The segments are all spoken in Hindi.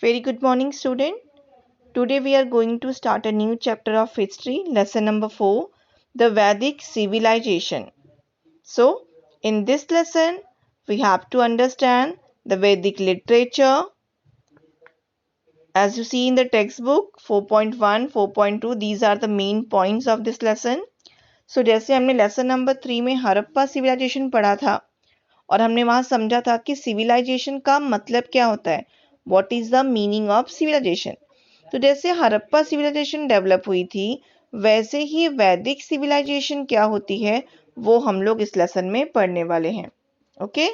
Very good morning, student. Today we are going to start a new chapter of history, lesson number 4, the Vedic civilization. So, in this lesson, we have to understand the Vedic literature. As you see in the textbook 4.1, 4.2, these are the main points of this lesson. So, जैसे हमने lesson number 3 में हड़प्पा civilization पढ़ा था और हमने वहाँ समझा था कि सिविलाइजेशन का मतलब क्या होता है, what is the meaning of civilization. तो जैसे हड़प्पा सिविलाइजेशन डेवलप हुई थी वैसे ही वैदिक सिविलाइजेशन क्या होती है वो हम लोग इस लेसन में पढ़ने वाले हैं। Okay,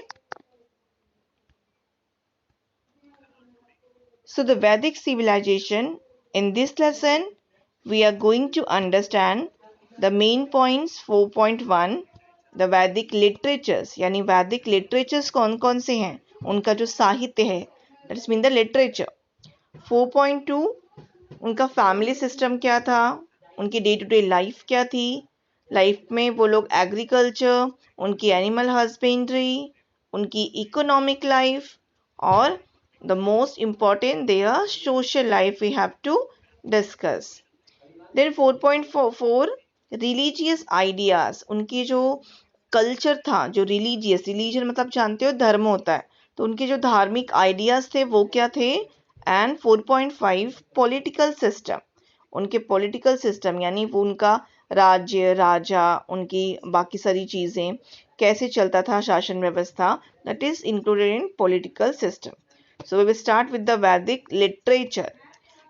so the Vedic civilization, in this lesson we are going to understand the main points 4.1, the Vedic literatures, यानी वैदिक लिटरेचर्स कौन कौन से हैं, उनका जो साहित्य है, that is mean the literature. 4.2, उनका फैमिली सिस्टम क्या था, उनकी डे टू डे लाइफ क्या थी, लाइफ में वो लोग एग्रीकल्चर, उनकी एनिमल हस्बेंड्री, उनकी इकोनॉमिक लाइफ और the most important their social life we have to discuss. Then 4.4, religious ideas, उनकी जो कल्चर था, जो रिलीजन मतलब जानते हो धर्म होता है, तो उनके जो धार्मिक आइडियाज थे वो क्या थे। एंड 4.5, पॉलिटिकल सिस्टम, उनके पॉलिटिकल सिस्टम यानी वो उनका राज्य, राजा, उनकी बाकी सारी चीज़ें कैसे चलता था, शासन व्यवस्था, that is included in political system. So we will start with the Vedic literature.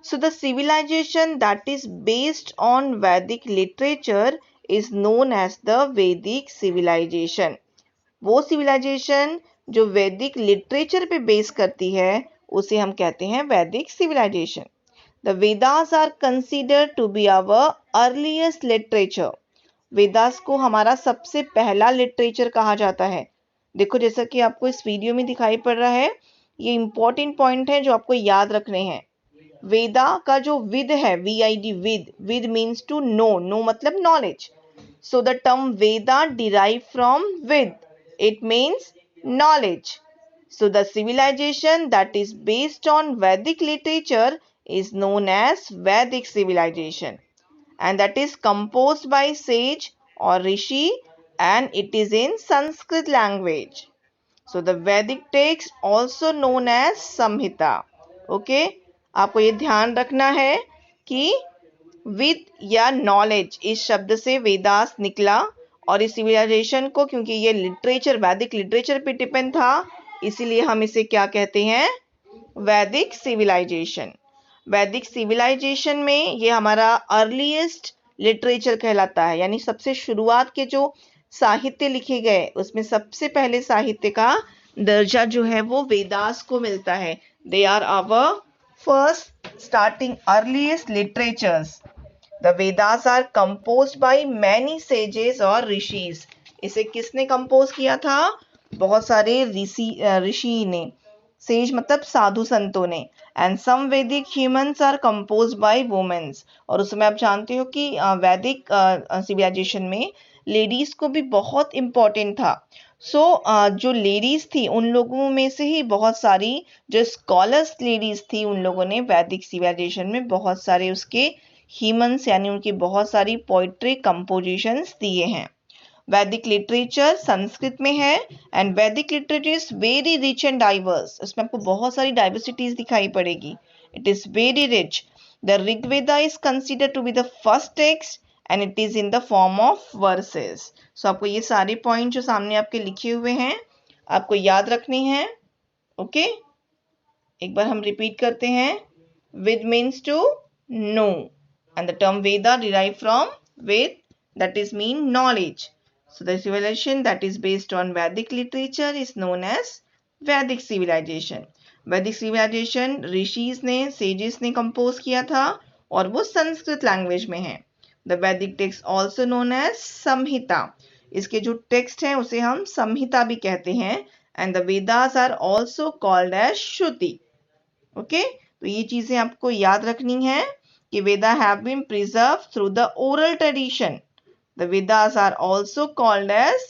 So the civilization that is based on Vedic literature is known as the Vedic civilization. वो civilization जो वैदिक लिटरेचर पे बेस करती है उसे हम कहते हैं वैदिक civilization. The Vedas are considered to be our earliest literature. Vedas को हमारा सबसे पहला लिटरेचर कहा जाता है। देखो जैसा कि आपको इस वीडियो में दिखाई पड़ रहा है, ये इंपॉर्टेंट पॉइंट है जो आपको याद रखने हैं। वेदा का जो विद है, VID, विद मीन्स टू नो, नो मतलब knowledge. So the term Veda derive from विद, it means knowledge. So the civilization that is based on Vedic literature is known as Vedic civilization, and that is composed by sage or rishi, and it is in Sanskrit language. So the Vedic text also known as Samhita. Okay, आपको ये ध्यान रखना है कि विद या नॉलेज इस शब्द से वेदास निकला, और इस सिविलाइजेशन को क्योंकि ये लिटरेचर वैदिक लिटरेचर पे डिपेंड था इसीलिए हम इसे क्या कहते हैं, वैदिक सिविलाइजेशन। वैदिक सिविलाइजेशन में ये हमारा अर्लीस्ट लिटरेचर कहलाता है, यानी सबसे शुरुआत के जो साहित्य लिखे गए उसमें सबसे पहले साहित्य का दर्जा जो है वो वेदास को मिलता है। They are our first starting earliest literatures. The Vedas are composed by many sages or rishis. इसे किसने कंपोज किया था, बहुत सारे ऋषि ने, सेज मतलब साधु संतों ने। And some Vedic hymns are compose by womens, और उसमें आप जानते हो कि वैदिक सिविलाइजेशन में लेडीज को भी बहुत इम्पोर्टेंट था। सो जो लेडीज थी उन लोगों में से ही बहुत सारी जो स्कॉलर्स लेडीज थी उन लोगों ने वैदिक सिविलाइजेशन में बहुत सारे उसके ह्यूमंस यानी उनकी बहुत सारी पोइट्री कंपोजिशंस दिए हैं। वैदिक लिटरेचर संस्कृत में है, and Vedic literature is very rich and diverse, उसमें आपको बहुत सारी डाइवर्सिटीज दिखाई पड़ेगी। It is very rich. The Rigveda is considered to be the first text and it is in the form of verses. So आपको ये सारे पॉइंट जो सामने आपके लिखे हुए हैं आपको याद रखने हैं। ओके, एक बार हम रिपीट करते हैं। विद means to know, and the term Veda derived from Ved, that is mean knowledge. So the civilization that is based on Vedic literature is known as Vedic civilization. Vedic civilization ऋषिस ने, sages ने कंपोज किया था और वो संस्कृत लैंग्वेज में है। The Vedic text also known as Samhita. इसके जो टेक्स्ट हैं उसे हम संहिता भी कहते हैं, and the Vedas are also called as Shruti. Okay, तो ये चीजें आपको याद रखनी है कि Veda have been preserved through the oral tradition. The Vedas are also called as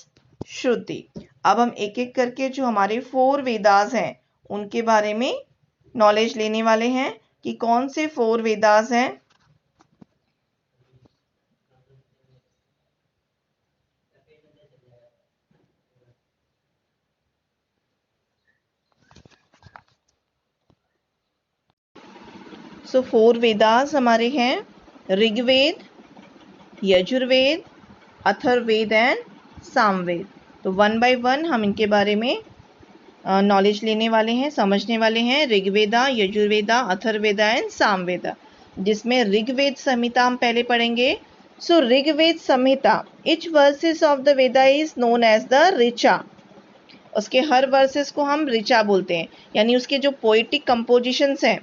Shruti. अब हम एक एक करके जो हमारे 4 वेदास हैं उनके बारे में नॉलेज लेने वाले हैं कि कौन से 4 वेदास हैं। सो 4 वेदास हमारे हैं ऋग्वेद, यजुर्वेद, अथर्ववेद एंड सामवेद। तो 1 बाय 1 हम इनके बारे में नॉलेज लेने वाले हैं, समझने वाले हैं। ऋग्वेदा, यजुर्वेदा, अथर्ववेदा एंड सामवेदा, जिसमें ऋग्वेद संहिता हम पहले पढ़ेंगे। So Rigveda Samhita, each verses of the Veda is known as the richa. उसके हर वर्सेस को हम ऋचा बोलते हैं, यानी उसके जो पोएटिक कंपोजिशंस हैं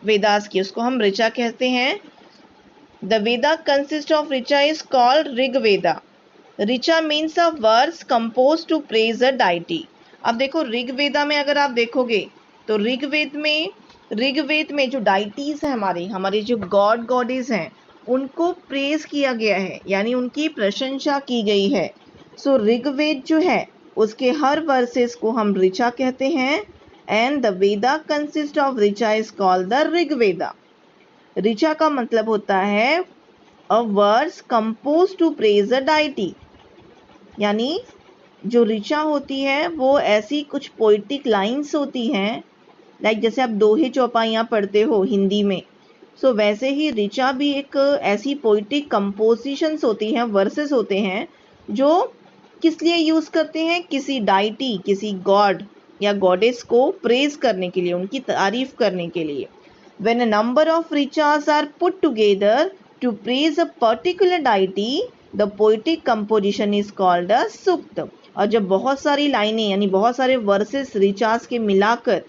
वेदास की, उसको हम ऋचा कहते हैं। The Veda consist of Richa is called Rigveda. ऋचा means a verse compose to praise a deity. अब देखो ऋग्वेदा में अगर आप देखोगे तो ऋग्वेद में जो डाइटीज है, हमारे जो गॉड गॉडेस हैं, उनको प्रेज किया गया है, यानी उनकी प्रशंसा की गई है। सो ऋग्वेद जो है उसके हर वर्सेस को हम ऋचा कहते हैं। And the Veda consist of Richa is called the Rigveda. ऋचा का मतलब होता है a verse compose to praise a deity, यानी जो ऋचा होती है वो ऐसी कुछ पोइटिक लाइंस होती हैं, लाइक जैसे आप दोहे चौपाइयाँ पढ़ते हो हिंदी में, सो वैसे ही ऋचा भी एक ऐसी पोइटिक कंपोजिशंस होती हैं, वर्सेस होते हैं, जो किस लिए यूज़ करते हैं, किसी डाइटी, किसी गॉड या गॉडेस को प्रेज करने के लिए, उनकी तारीफ करने के लिए। When a number of richas are put together to praise a particular deity, the poetic composition is called a सूक्त। और जब बहुत सारी लाइनें यानी बहुत सारे वर्सेस रिचास के मिलाकर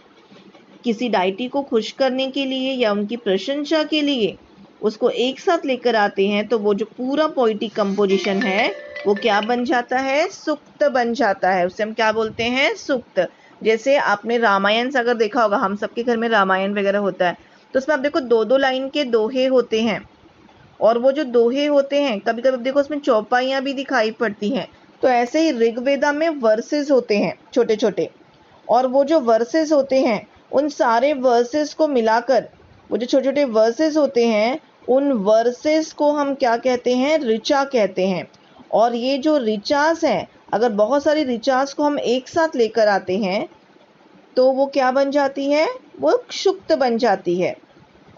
किसी डाइटी को खुश करने के लिए या उनकी प्रशंसा के लिए उसको एक साथ लेकर आते हैं, तो वो जो पूरा पोइटिक कंपोजिशन है वो क्या बन जाता है, सूक्त बन जाता है। उसे हम क्या बोलते हैं, सूक्त। जैसे आपने रामायण से अगर देखा होगा, हम सबके घर में रामायण वगैरह होता है, तो उसमें आप देखो 2-2 लाइन के दोहे होते हैं, और वो जो दोहे होते हैं कभी कभी देखो उसमें चौपाइयाँ भी दिखाई पड़ती हैं। तो ऐसे ही ऋग्वेदा में वर्सेस होते हैं छोटे छोटे, और वो जो वर्सेस होते हैं उन सारे वर्सेस को मिलाकर वो जो छोटे छोटे वर्सेस होते हैं उन वर्सेस को हम क्या कहते हैं, ऋचा कहते हैं। और ये जो ऋचास हैं, अगर बहुत सारी ऋचास को हम एक साथ लेकर आते हैं तो वो क्या बन जाती है, वो सूक्त बन जाती है।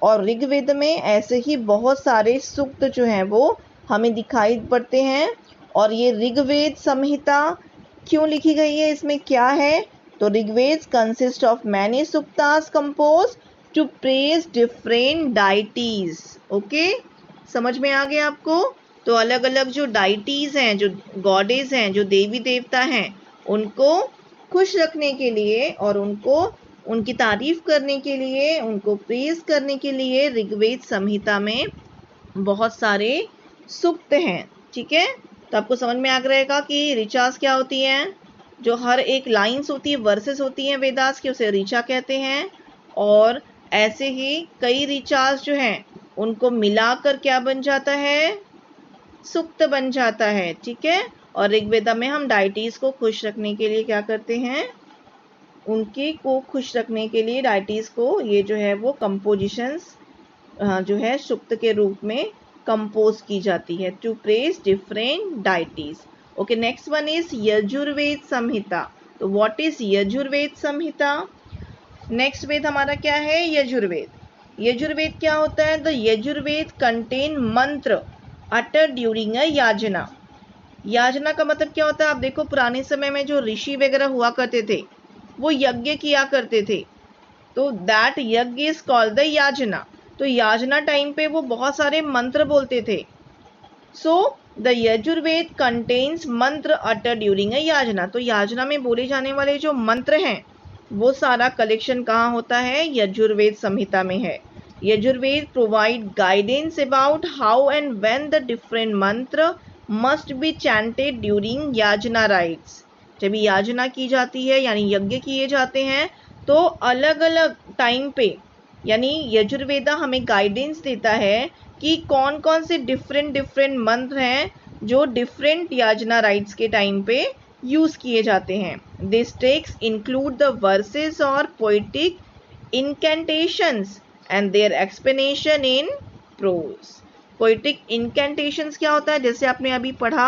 और ऋग्वेद में ऐसे ही बहुत सारे सूक्त जो हैं वो हमें दिखाई पड़ते हैं। और ये ऋग्वेद संहिता क्यों लिखी गई है, इसमें क्या है, तो Rigveda consist of many suktas compose to praise different deities. Okay, समझ में आ गया आपको। तो अलग अलग जो डाइटीज हैं, जो गॉडेस हैं, जो देवी देवता हैं, उनको खुश रखने के लिए और उनको उनकी तारीफ करने के लिए, उनको प्रेज करने के लिए ऋग्वेद संहिता में बहुत सारे सूक्त हैं। ठीक है, तो आपको समझ में आ रहेगा कि ऋचास क्या होती हैं। जो हर एक लाइन्स होती है, वर्सेस होती हैं वेदास की, उसे ऋचा कहते हैं। और ऐसे ही कई ऋचास जो हैं उनको मिलाकर क्या बन जाता है, सूक्त बन जाता है। ठीक है, और ऋग्वेदा में हम डाइटीज को खुश रखने के लिए क्या करते हैं, उनके को खुश रखने के लिए डाइटीज को ये जो है वो कंपोजिशंस जो है सूक्त के रूप में कंपोज की जाती है to praise different deities. Okay, next one is Yajurveda Samhita. तो what is Yajurveda Samhita. Next Veda हमारा क्या है, यजुर्वेद। यजुर्वेद क्या होता है, द यजुर्वेद कंटेन मंत्र अटर ड्यूरिंग अ याजना। याजना का मतलब क्या होता है, आप देखो पुराने समय में जो ऋषि वगैरह हुआ करते थे वो यज्ञ किया करते थे, तो दैट यज्ञ इज कॉल्ड द याजना। तो याजना टाइम पे वो बहुत सारे मंत्र बोलते थे। सो द यजुर्वेद कंटेन्स मंत्र अटर ड्यूरिंग अ याजना। तो याजना में बोले जाने वाले जो मंत्र हैं वो सारा कलेक्शन कहाँ होता है, यजुर्वेद संहिता में है। Yajurveda provide guidance about how and when the different mantra must be chanted during yajna rites. जब याजना की जाती है यानी यज्ञ किए जाते हैं तो अलग अलग टाइम पे, यानी यजुर्वेदा हमें गाइडेंस देता है कि कौन कौन से डिफरेंट मंत्र हैं जो डिफरेंट याजना राइट्स के टाइम पे यूज किए जाते हैं। This texts include the verses और poetic incantations and their explanation in prose. Poetic incantations क्या होता है? जैसे आपने अभी पढ़ा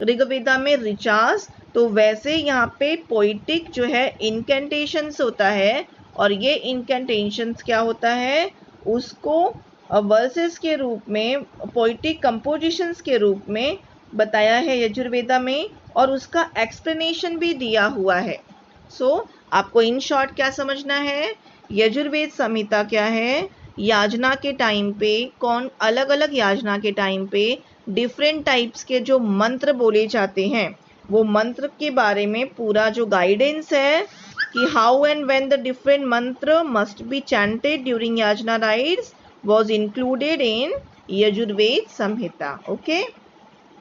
ऋग्वेदा में ऋचास, तो वैसे यहाँ पे पोइटिक जो है incantations होता है, और ये incantations क्या होता है? उसको वर्सेस के रूप में, पोइटिक कंपोजिशंस के रूप में बताया है यजुर्वेदा में, और उसका एक्सप्लेनेशन भी दिया हुआ है. सो आपको इन शॉर्ट क्या समझना है? यजुर्वेद संहिता क्या है? याजना के टाइम पे अलग अलग याजना के टाइम पे डिफरेंट टाइप्स के जो मंत्र बोले जाते हैं, वो मंत्र के बारे में पूरा जो गाइडेंस है कि how and when the different mantra must be chanted during yajna rites was included in Yajurveda Samhita. Okay,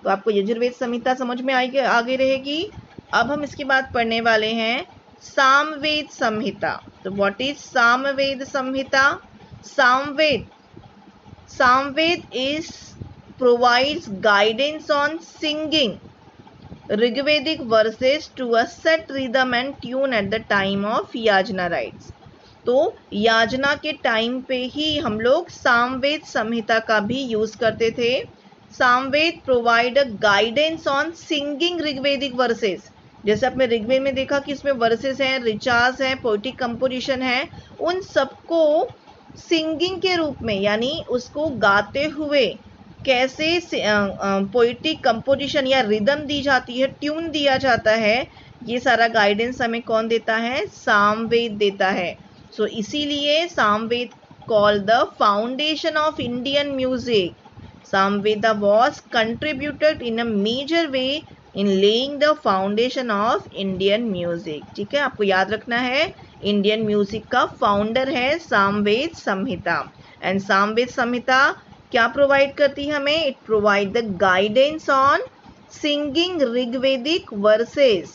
तो आपको यजुर्वेद संहिता समझ में आगे रहेगी. अब हम इसके बाद पढ़ने वाले हैं सामवेद संहिता. तो what is Samaveda Samhita? Samaveda is provides guidance on singing Rigvedic verses to a set rhythm and tune at the time of Yojana rites. तो याजना के टाइम पे ही हम लोग सामवेद संहिता का भी यूज करते थे. Samaveda provide a guidance on singing Rigvedic versus. जैसे आपने ऋग्वेद में देखा कि इसमें वर्सेस हैं, रिचास हैं, पोइटिक कंपोजिशन है, उन सबको सिंगिंग के रूप में, यानी उसको गाते हुए कैसे पोइटिक कंपोजिशन या रिदम दी जाती है, ट्यून दिया जाता है, ये सारा गाइडेंस हमें कौन देता है? सामवेद देता है. सो इसीलिए Samaveda called the foundation of Indian music. Samveda was contributed in a major way in laying the foundation of Indian music. ठीक है, आपको याद रखना है इंडियन म्यूजिक का फाउंडर है सामवेद संहिता. एंड सामवेद संहिता क्या प्रोवाइड करती है हमें? It provide the guidance on singing Rigvedic versus.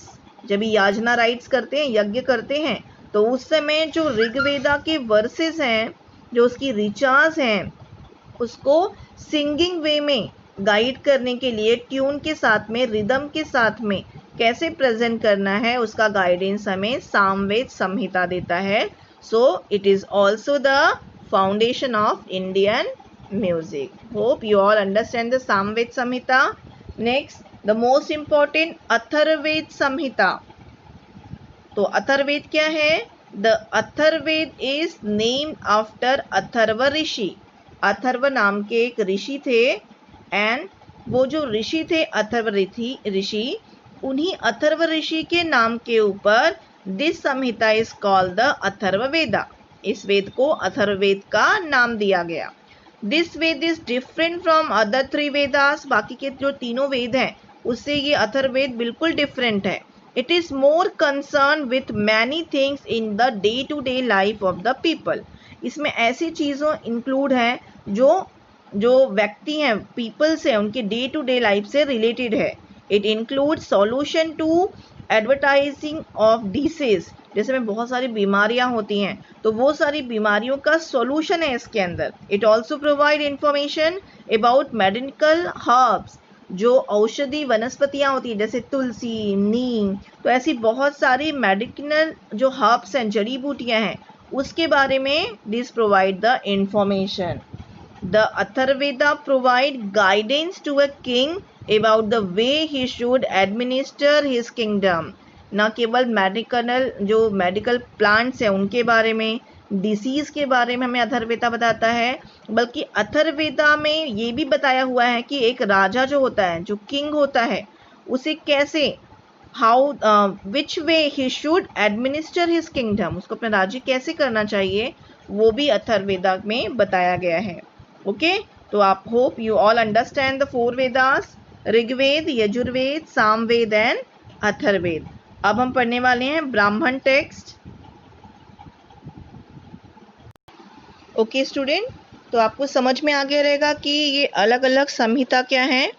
जब याजना राइट्स करते हैं, यज्ञ करते हैं, तो उस समय जो ऋग्वेदा के वर्सेस हैं, जो उसकी ऋचास हैं, उसको सिंगिंग वे में गाइड करने के लिए ट्यून के साथ में, रिदम के साथ में कैसे प्रेजेंट करना है, उसका गाइडेंस हमें सामवेद संहिता देता है. So it is also the foundation of Indian music. Hope you all understand the Samved Samhita. Next, the most important Atharvaved Samhita. तो अथर्ववेद क्या है? The Atharvaveda is named after Atharva ऋषि. अथर्व नाम के एक ऋषि थे, एंड वो जो ऋषि थे अथर्व ऋषि, उन्हीं अथर्व ऋषि के नाम के ऊपर this Samhita is called the Atharvaveda. इस वेद को अथर्ववेद का नाम दिया गया. This Veda is different from other 3 Vedas. बाकी के जो तीनों वेद हैं उससे ये अथर्ववेद बिल्कुल डिफरेंट है. It is more concern with many things in the day to day life of the people. इसमें ऐसी चीज़ों इंक्लूड हैं जो व्यक्ति हैं, पीपल्स हैं, उनके डे टू डे लाइफ से रिलेटेड है. It include solution to advertising of disease. जैसे में बहुत सारी बीमारियां होती हैं, तो वो सारी बीमारियों का सॉल्यूशन है इसके अंदर. It also provide information about medical herbs. जो औषधि वनस्पतियां होती हैं जैसे तुलसी, नीम, तो ऐसी बहुत सारी मेडिकल जो हर्ब्स हैं, जड़ी बूटियां हैं, उसके बारे में this provide the information. The Atharvaveda provide guidance to a king about the way he should administer his kingdom. न केवल मेडिकल प्लांट्स हैं उनके बारे में, डिसीज के बारे में हमें अथर्ववेदा बताता है, बल्कि अथर्ववेदा में ये भी बताया हुआ है कि एक राजा जो होता है, जो किंग होता है, उसे कैसे which way he should administer his kingdom, उसको अपना राज्य कैसे करना चाहिए, वो भी अथर्ववेदा में बताया गया है. ओके, तो आप hope you all understand the 4 Vedas, Rigveda, Yajurveda, Samaveda and Atharvaveda. अब हम पढ़ने वाले हैं ब्राह्मण टेक्स्ट. ओके स्टूडेंट, तो आपको समझ में आ गया रहेगा कि ये अलग अलग संहिता क्या है.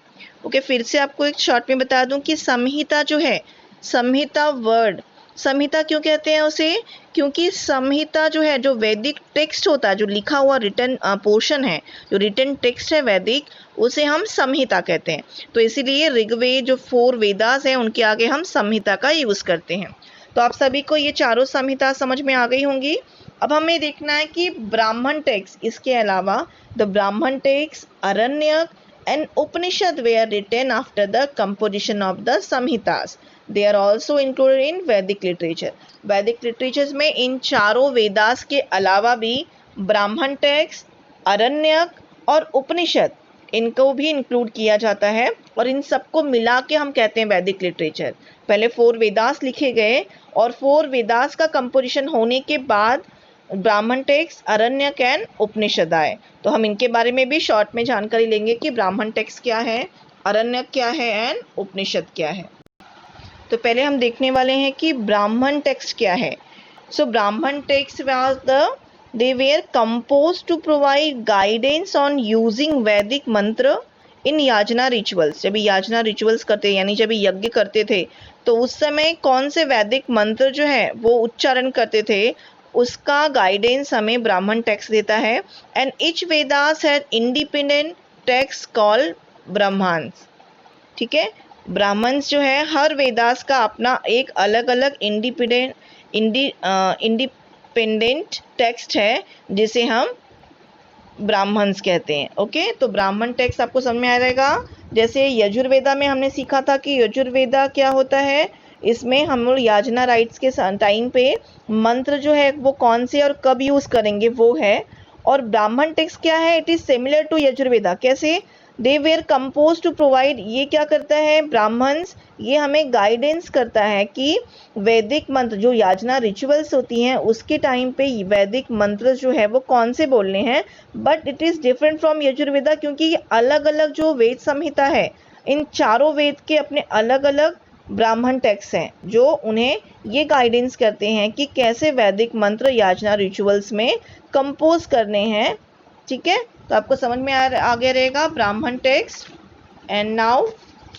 ओके, फिर से आपको एक शॉर्ट में बता दूं कि संहिता जो है, संहिता वर्ड, संहिता क्यों कहते हैं उसे? क्योंकि संहिता जो है, जो वैदिक टेक्स्ट होता है, जो लिखा हुआ रिटन पोर्शन है, जो रिटन टेक्स्ट है वैदिक, उसे हम संहिता कहते हैं. तो इसीलिए ऋग्वेद जो 4 वेदास हैं उनके आगे हम संहिता का यूज़ करते हैं. तो आप सभी को ये चारों संहिता समझ में आ गई होंगी. अब हमें देखना है कि ब्राह्मण टेक्स्ट, इसके अलावा the Brahmana text, Aranyaka and Upanishad were written after the composition of the Samhitas, they are also included in Vedic literature. वैदिक लिटरेचर में इन चारों वेदास के अलावा भी ब्राह्मण टेक्स्ट, अरण्यक और उपनिषद, इनको भी इंक्लूड किया जाता है और इन सबको मिला के हम कहते हैं वैदिक लिटरेचर। पहले 4 वेदास लिखे गए और 4 वेदास का कंपोजिशन होने के बाद ब्राह्मण टेक्स्ट, अरण्यक एंड उपनिषद आए। तो हम इनके बारे में भी शॉर्ट में जानकारी लेंगे कि ब्राह्मण टेक्स्ट क्या है, अरण्यक क्या है एंड उपनिषद क्या है। तो पहले हम देखने वाले हैं कि ब्राह्मण टेक्स्ट क्या है। सो ब्राह्मण text they were composed to provide guidance on using वैदिक मंत्र इन याजना रिचुअल्स। जब याजना रिचुअल्स करते यानी जब यज्ञ करते थे तो उस समय कौन से वैदिक मंत्र जो है वो उच्चारण करते थे, उसका गाइडेंस हमें ब्राह्मण टेक्स्ट देता है। And each Vedas had independent text called Brahmanas. ठीक है, ब्राह्मण्स जो है हर वेदास का अपना एक अलग अलग इंडिपेंडेंट टेक्स्ट है जिसे हम ब्राह्मण्स कहते हैं। ओके, तो ब्राह्मण टेक्स्ट आपको समझ में आ जाएगा। जैसे यजुर्वेदा में हमने सीखा था कि यजुर्वेदा क्या होता है, इसमें हम लोग याजना राइट्स के टाइम पे मंत्र जो है वो कौन से और कब यूज़ करेंगे वो है। और ब्राह्मण टेक्स्ट क्या है, it is similar to Yajurveda. कैसे, they were compose to provide, ये क्या करता है ब्राह्मण्स, ये हमें गाइडेंस करता है कि वैदिक मंत्र जो याजना रिचुअल्स होती हैं उसके टाइम पे वैदिक मंत्र जो है वो कौन से बोलने हैं। But it is different from Yajurveda, क्योंकि ये अलग अलग जो वेद संहिता है, इन चारों वेद के अपने अलग अलग ब्राह्मण टेक्स्ट हैं जो उन्हें ये गाइडेंस करते हैं कि कैसे वैदिक मंत्र याजना रिचुअल्स में कंपोज करने हैं। ठीक है, तो आपको समझ में आ गया रहेगा Brahmana text. And now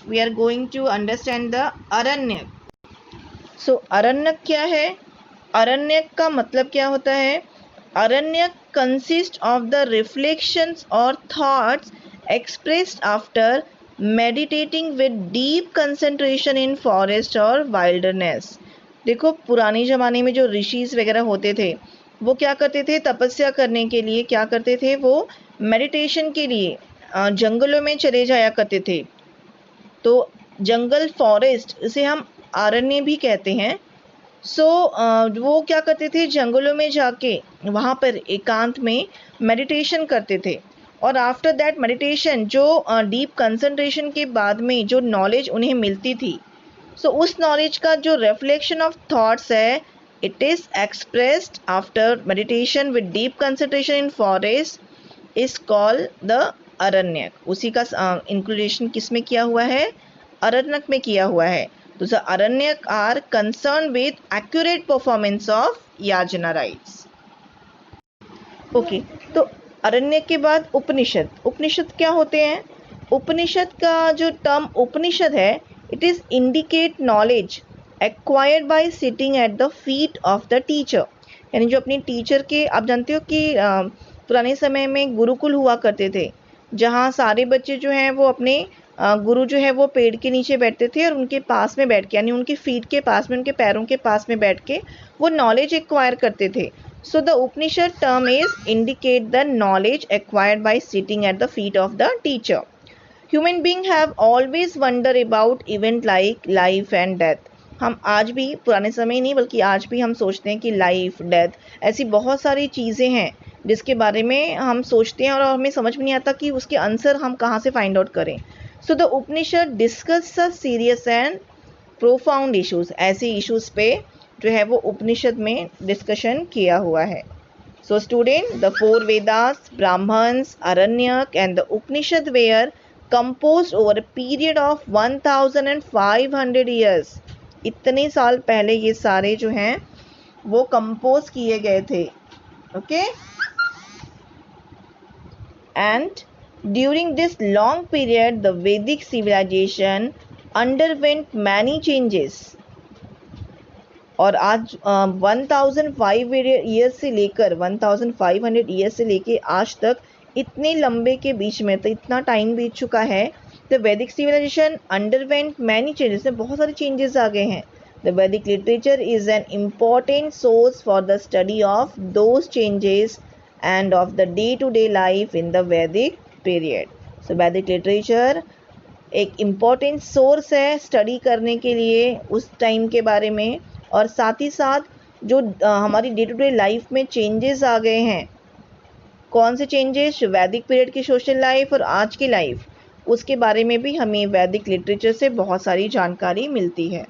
we are going to understand the Aranyaka. So Aranyaka क्या है, अरण्यक का मतलब क्या होता है। Aranyaka consist of the reflections और thoughts expressed after meditating with deep concentration in forest और वाइल्डरनेस। देखो, पुराने ज़माने में जो ऋषिज वगैरह होते थे वो क्या करते थे, तपस्या करने के लिए क्या करते थे, वो मेडिटेशन के लिए जंगलों में चले जाया करते थे। तो जंगल, फॉरेस्ट, इसे हम अरण्य भी कहते हैं। वो क्या करते थे, जंगलों में जाके वहाँ पर एकांत में मेडिटेशन करते थे। और आफ्टर दैट मेडिटेशन जो डीप कंसंट्रेशन के बाद में जो नॉलेज उन्हें मिलती थी, उस नॉलेज का जो रिफ्लेक्शन ऑफ थॉट्स है, it is expressed after meditation with deep concentration in forest is called the Aranyaka. उसी का इंक्लूडेशन किस में किया हुआ है, अरण्यक में किया हुआ है। तो the Aranyaka are concern with accurate performance of yajna rites. Okay, तो अरण्यक के बाद उपनिषद। उपनिषद क्या होते हैं, उपनिषद का जो टर्म उपनिषद है, it is indicate knowledge acquired by sitting at the feet of the teacher. यानी जो अपनी टीचर के, आप जानते हो कि पुराने समय में गुरुकुल हुआ करते थे जहाँ सारे बच्चे जो हैं वो अपने गुरु जो है वो पेड़ के नीचे बैठते थे और उनके पास में बैठ के, यानी उनकी फीट के पास में, उनके पैरों के पास में बैठ के वो नॉलेज एक्वायर करते थे। So the Upanishad term is indicate the knowledge acquired by sitting at the feet of the teacher. Human being have always wonder about event like life and death. हम आज भी, पुराने समय नहीं बल्कि आज भी हम सोचते हैं कि लाइफ, डेथ, ऐसी बहुत सारी चीज़ें हैं जिसके बारे में हम सोचते हैं और हमें समझ में नहीं आता कि उसके आंसर हम कहाँ से फाइंड आउट करें। So the Upanishad discuss serious and profound issues. ऐसे इश्यूज पे जो है वो उपनिषद में डिस्कशन किया हुआ है। So student, the 4 Vedas, Brahmanas, Aranyaka and the Upanishad were composed over a period of 1500 years। इतने साल पहले ये सारे जो हैं वो कंपोज किए गए थे। Okay, and during this long period the Vedic civilisation underwent many changes. और आज 1500 ईयर्स से लेकर आज तक इतने लंबे के बीच में, तो इतना टाइम बीत चुका है। The Vedic civilisation underwent many changes, में बहुत सारे चेंजेस आ गए हैं। The Vedic literature is an important source for the study of those changes and of the day-to-day life in the Vedic period. So Vedic literature एक इम्पॉर्टेंट सोर्स है स्टडी करने के लिए उस टाइम के बारे में, और साथ ही साथ जो हमारी डे टू डे लाइफ में चेंजेस आ गए हैं, कौन से चेंजेस, वैदिक पीरियड की सोशल लाइफ और आज की लाइफ, उसके बारे में भी हमें वैदिक लिटरेचर से बहुत सारी जानकारी मिलती है.